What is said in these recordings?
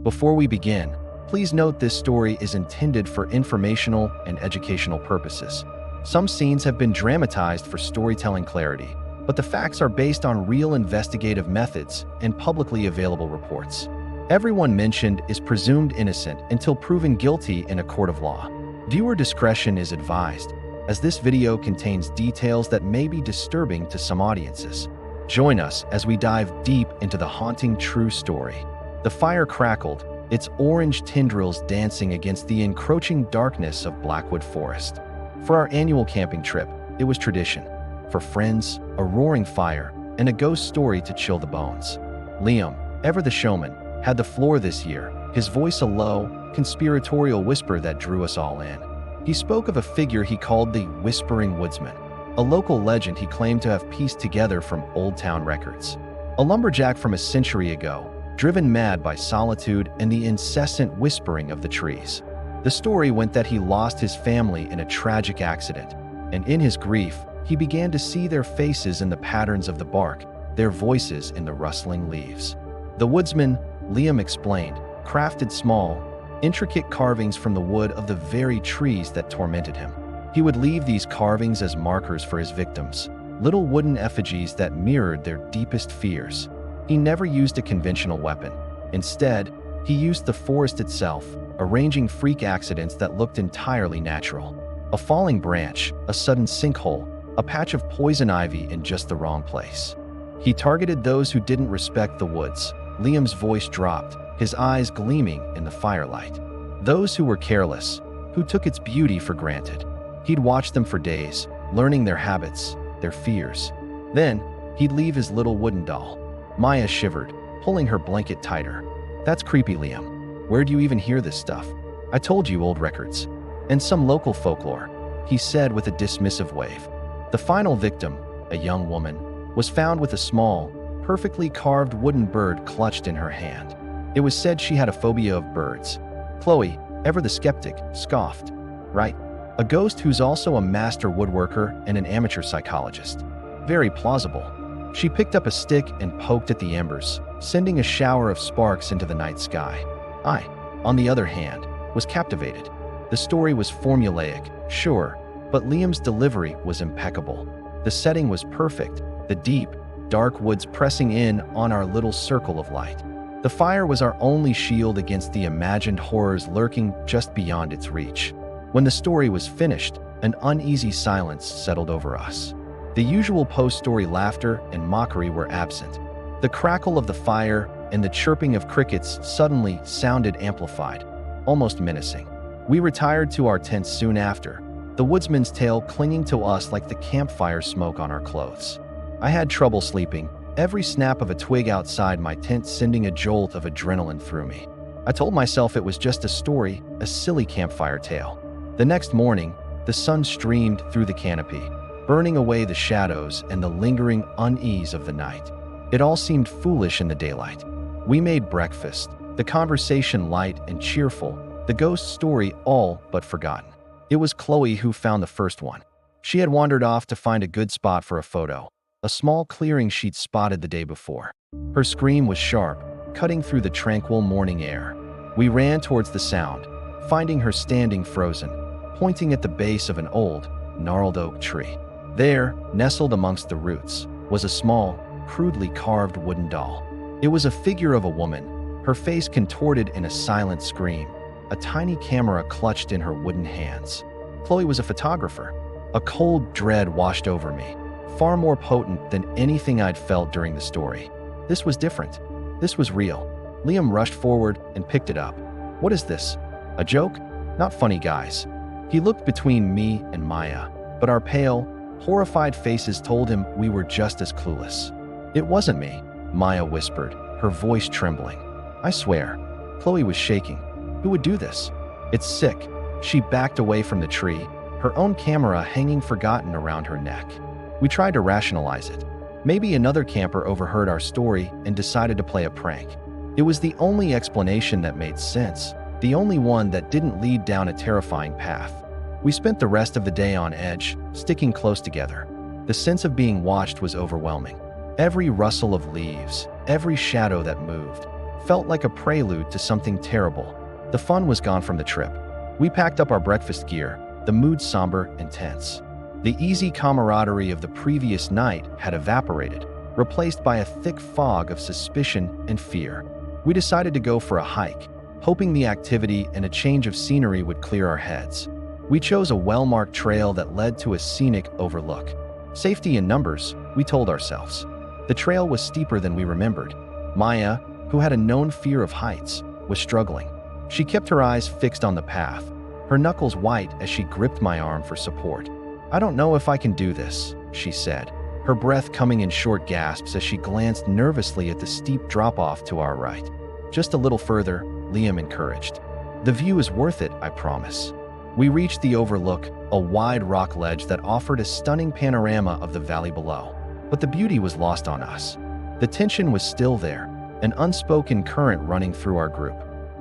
Before we begin, please note this story is intended for informational and educational purposes. Some scenes have been dramatized for storytelling clarity, but the facts are based on real investigative methods and publicly available reports. Everyone mentioned is presumed innocent until proven guilty in a court of law. Viewer discretion is advised, as this video contains details that may be disturbing to some audiences. Join us as we dive deep into the haunting true story. The fire crackled, its orange tendrils dancing against the encroaching darkness of Blackwood Forest. For our annual camping trip, it was tradition. For friends, a roaring fire, and a ghost story to chill the bones. Liam, ever the showman, had the floor this year, his voice a low, conspiratorial whisper that drew us all in. He spoke of a figure he called the Whispering Woodsman, a local legend he claimed to have pieced together from old town records. A lumberjack from a century ago, driven mad by solitude and the incessant whispering of the trees. The story went that he lost his family in a tragic accident, and in his grief, he began to see their faces in the patterns of the bark, their voices in the rustling leaves. The woodsman, Liam explained, crafted small, intricate carvings from the wood of the very trees that tormented him. He would leave these carvings as markers for his victims, little wooden effigies that mirrored their deepest fears. He never used a conventional weapon. Instead, he used the forest itself, arranging freak accidents that looked entirely natural. A falling branch, a sudden sinkhole, a patch of poison ivy in just the wrong place. He targeted those who didn't respect the woods. Liam's voice dropped, his eyes gleaming in the firelight. Those who were careless, who took its beauty for granted. He'd watch them for days, learning their habits, their fears. Then, he'd leave his little wooden doll. Maya shivered, pulling her blanket tighter. "That's creepy, Liam. Where do you even hear this stuff?" "I told you, old records. And some local folklore," he said with a dismissive wave. The final victim, a young woman, was found with a small, perfectly carved wooden bird clutched in her hand. It was said she had a phobia of birds. Chloe, ever the skeptic, scoffed. "Right. A ghost who's also a master woodworker and an amateur psychologist. Very plausible." She picked up a stick and poked at the embers, sending a shower of sparks into the night sky. I, on the other hand, was captivated. The story was formulaic, sure, but Liam's delivery was impeccable. The setting was perfect, the deep, dark woods pressing in on our little circle of light. The fire was our only shield against the imagined horrors lurking just beyond its reach. When the story was finished, an uneasy silence settled over us. The usual post-story laughter and mockery were absent. The crackle of the fire and the chirping of crickets suddenly sounded amplified, almost menacing. We retired to our tents soon after, the woodsman's tail clinging to us like the campfire smoke on our clothes. I had trouble sleeping, every snap of a twig outside my tent sending a jolt of adrenaline through me. I told myself it was just a story, a silly campfire tale. The next morning, the sun streamed through the canopy, burning away the shadows and the lingering unease of the night. It all seemed foolish in the daylight. We made breakfast, the conversation light and cheerful, the ghost story all but forgotten. It was Chloe who found the first one. She had wandered off to find a good spot for a photo, a small clearing she'd spotted the day before. Her scream was sharp, cutting through the tranquil morning air. We ran towards the sound, finding her standing frozen, pointing at the base of an old, gnarled oak tree. There, nestled amongst the roots, was a small, crudely carved wooden doll. It was a figure of a woman, her face contorted in a silent scream, a tiny camera clutched in her wooden hands. Chloe was a photographer. A cold dread washed over me, far more potent than anything I'd felt during the story. This was different. This was real. Liam rushed forward and picked it up. "What is this? A joke? Not funny, guys." He looked between me and Maya, but our pale, horrified faces told him we were just as clueless. "It wasn't me," Maya whispered, her voice trembling. "I swear." Chloe was shaking. "Who would do this? It's sick." She backed away from the tree, her own camera hanging forgotten around her neck. We tried to rationalize it. Maybe another camper overheard our story and decided to play a prank. It was the only explanation that made sense, the only one that didn't lead down a terrifying path. We spent the rest of the day on edge, sticking close together. The sense of being watched was overwhelming. Every rustle of leaves, every shadow that moved, felt like a prelude to something terrible. The fun was gone from the trip. We packed up our breakfast gear, the mood somber and tense. The easy camaraderie of the previous night had evaporated, replaced by a thick fog of suspicion and fear. We decided to go for a hike, hoping the activity and a change of scenery would clear our heads. We chose a well-marked trail that led to a scenic overlook. Safety in numbers, we told ourselves. The trail was steeper than we remembered. Maya, who had a known fear of heights, was struggling. She kept her eyes fixed on the path, her knuckles white as she gripped my arm for support. "I don't know if I can do this," she said, her breath coming in short gasps as she glanced nervously at the steep drop-off to our right. "Just a little further," Liam encouraged. "The view is worth it, I promise." We reached the overlook, a wide rock ledge that offered a stunning panorama of the valley below. But the beauty was lost on us. The tension was still there, an unspoken current running through our group.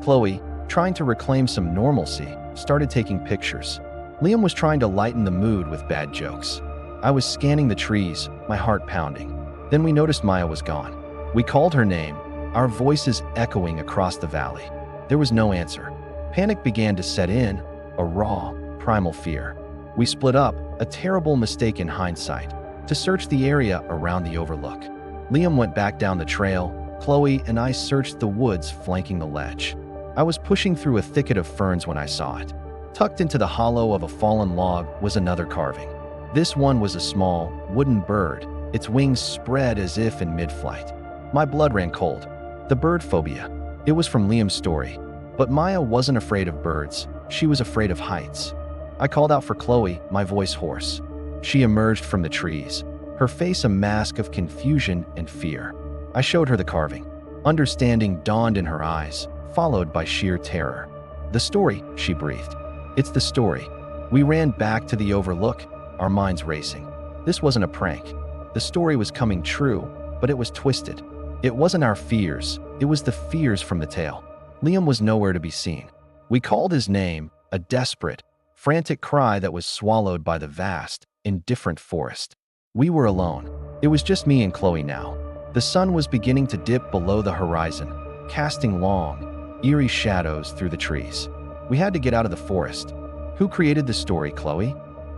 Chloe, trying to reclaim some normalcy, started taking pictures. Liam was trying to lighten the mood with bad jokes. I was scanning the trees, my heart pounding. Then we noticed Maya was gone. We called her name, our voices echoing across the valley. There was no answer. Panic began to set in, a raw, primal fear. We split up, a terrible mistake in hindsight, to search the area around the overlook. Liam went back down the trail. Chloe and I searched the woods flanking the ledge. I was pushing through a thicket of ferns when I saw it. Tucked into the hollow of a fallen log was another carving. This one was a small, wooden bird, its wings spread as if in mid-flight. My blood ran cold. The bird phobia. It was from Liam's story. But Maya wasn't afraid of birds. She was afraid of heights. I called out for Chloe, my voice hoarse. She emerged from the trees, her face a mask of confusion and fear. I showed her the carving. Understanding dawned in her eyes, followed by sheer terror. "The story," she breathed. "It's the story." We ran back to the overlook, our minds racing. This wasn't a prank. The story was coming true, but it was twisted. It wasn't our fears, it was the fears from the tale. Liam was nowhere to be seen. We called his name, a desperate, frantic cry that was swallowed by the vast, indifferent forest. We were alone. It was just me and Chloe now. The sun was beginning to dip below the horizon, casting long, eerie shadows through the trees. We had to get out of the forest. "Who created the story, Chloe?"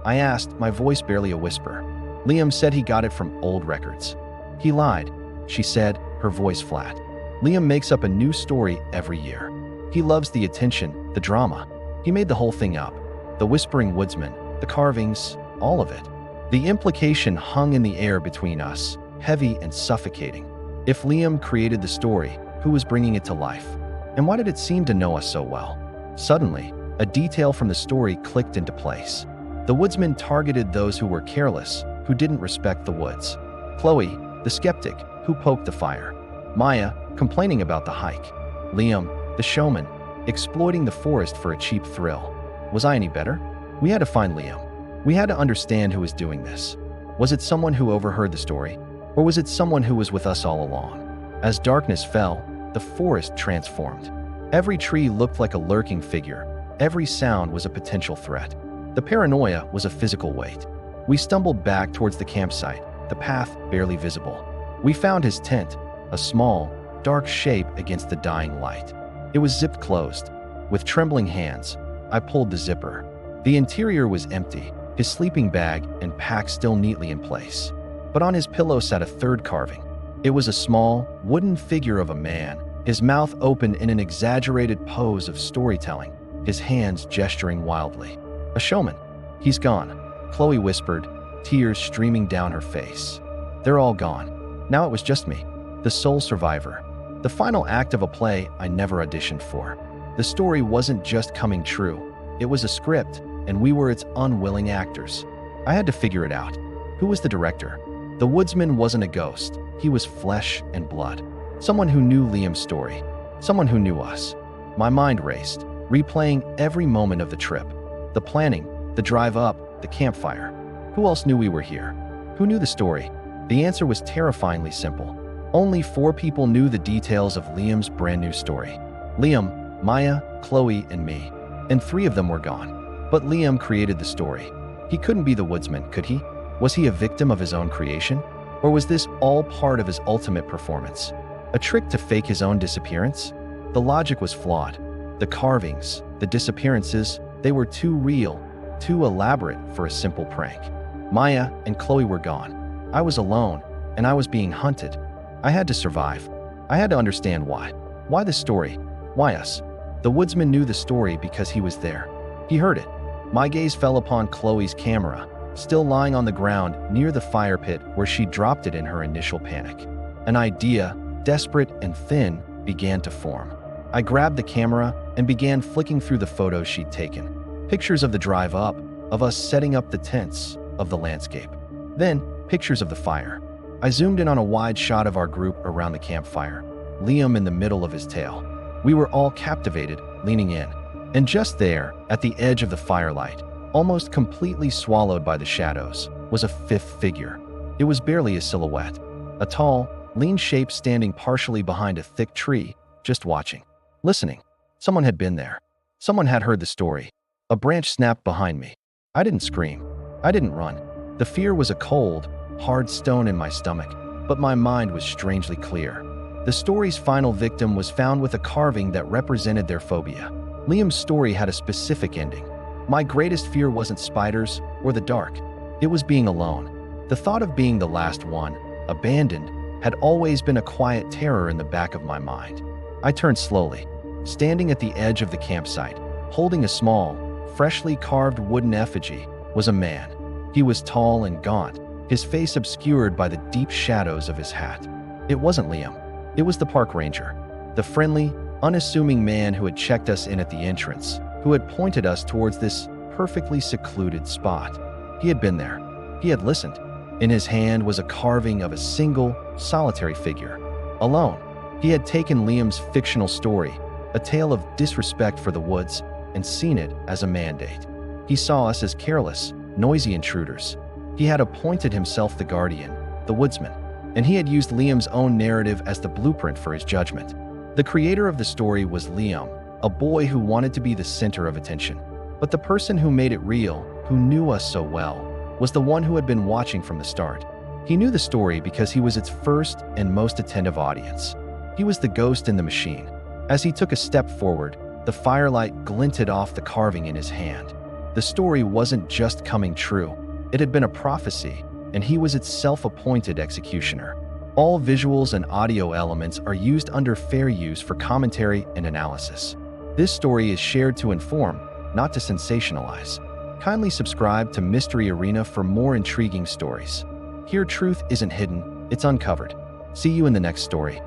I asked, my voice barely a whisper. "Liam said he got it from old records." "He lied," she said, her voice flat. "Liam makes up a new story every year. He loves the attention, the drama. He made the whole thing up. The whispering woodsman, the carvings, all of it." The implication hung in the air between us, heavy and suffocating. If Liam created the story, who was bringing it to life? And why did it seem to know us so well? Suddenly, a detail from the story clicked into place. The woodsman targeted those who were careless, who didn't respect the woods. Chloe, the skeptic, who poked the fire. Maya, complaining about the hike. Liam, the showman, exploiting the forest for a cheap thrill. Was I any better? We had to find Liam. We had to understand who was doing this. Was it someone who overheard the story? Or was it someone who was with us all along? As darkness fell, the forest transformed. Every tree looked like a lurking figure. Every sound was a potential threat. The paranoia was a physical weight. We stumbled back towards the campsite, the path barely visible. We found his tent, a small, dark shape against the dying light. It was zipped closed. With trembling hands, I pulled the zipper. The interior was empty, his sleeping bag and pack still neatly in place. But on his pillow sat a third carving. It was a small, wooden figure of a man, his mouth open in an exaggerated pose of storytelling, his hands gesturing wildly. "A showman. He's gone," Chloe whispered, tears streaming down her face. "They're all gone. Now it was just me, the sole survivor. The final act of a play I never auditioned for. The story wasn't just coming true. It was a script, and we were its unwilling actors. I had to figure it out. Who was the director? The woodsman wasn't a ghost. He was flesh and blood. Someone who knew Liam's story. Someone who knew us. My mind raced, replaying every moment of the trip. The planning, the drive up, the campfire. Who else knew we were here? Who knew the story? The answer was terrifyingly simple. Only 4 people knew the details of Liam's brand new story. Liam, Maya, Chloe, and me. And 3 of them were gone. But Liam created the story. He couldn't be the woodsman, could he? Was he a victim of his own creation? Or was this all part of his ultimate performance? A trick to fake his own disappearance? The logic was flawed. The carvings, the disappearances, they were too real, too elaborate for a simple prank. Maya and Chloe were gone. I was alone, and I was being hunted. I had to survive. I had to understand why. Why the story? Why us? The woodsman knew the story because he was there. He heard it. My gaze fell upon Chloe's camera, still lying on the ground near the fire pit where she dropped it in her initial panic. An idea, desperate and thin, began to form. I grabbed the camera and began flicking through the photos she'd taken. Pictures of the drive up, of us setting up the tents, of the landscape. Then, pictures of the fire. I zoomed in on a wide shot of our group around the campfire, Liam in the middle of his tale. We were all captivated, leaning in. And just there, at the edge of the firelight, almost completely swallowed by the shadows, was a fifth figure. It was barely a silhouette. A tall, lean shape standing partially behind a thick tree, just watching. Listening. Someone had been there. Someone had heard the story. A branch snapped behind me. I didn't scream. I didn't run. The fear was a cold, hard stone in my stomach, but my mind was strangely clear. The story's final victim was found with a carving that represented their phobia. Liam's story had a specific ending. My greatest fear wasn't spiders or the dark. It was being alone. The thought of being the last one, abandoned, had always been a quiet terror in the back of my mind. I turned slowly. Standing at the edge of the campsite, holding a small, freshly carved wooden effigy, was a man. He was tall and gaunt, his face obscured by the deep shadows of his hat. It wasn't Liam. It was the park ranger, the friendly, unassuming man who had checked us in at the entrance, who had pointed us towards this perfectly secluded spot. He had been there. He had listened. In his hand was a carving of a single, solitary figure. Alone, he had taken Liam's fictional story, a tale of disrespect for the woods, and seen it as a mandate. He saw us as careless, noisy intruders. He had appointed himself the guardian, the woodsman, and he had used Liam's own narrative as the blueprint for his judgment. The creator of the story was Liam, a boy who wanted to be the center of attention. But the person who made it real, who knew us so well, was the one who had been watching from the start. He knew the story because he was its first and most attentive audience. He was the ghost in the machine. As he took a step forward, the firelight glinted off the carving in his hand. The story wasn't just coming true. It had been a prophecy, and he was its self-appointed executioner. All visuals and audio elements are used under fair use for commentary and analysis. This story is shared to inform, not to sensationalize. Kindly subscribe to Mystery Arena for more intriguing stories. Here truth isn't hidden, it's uncovered. See you in the next story.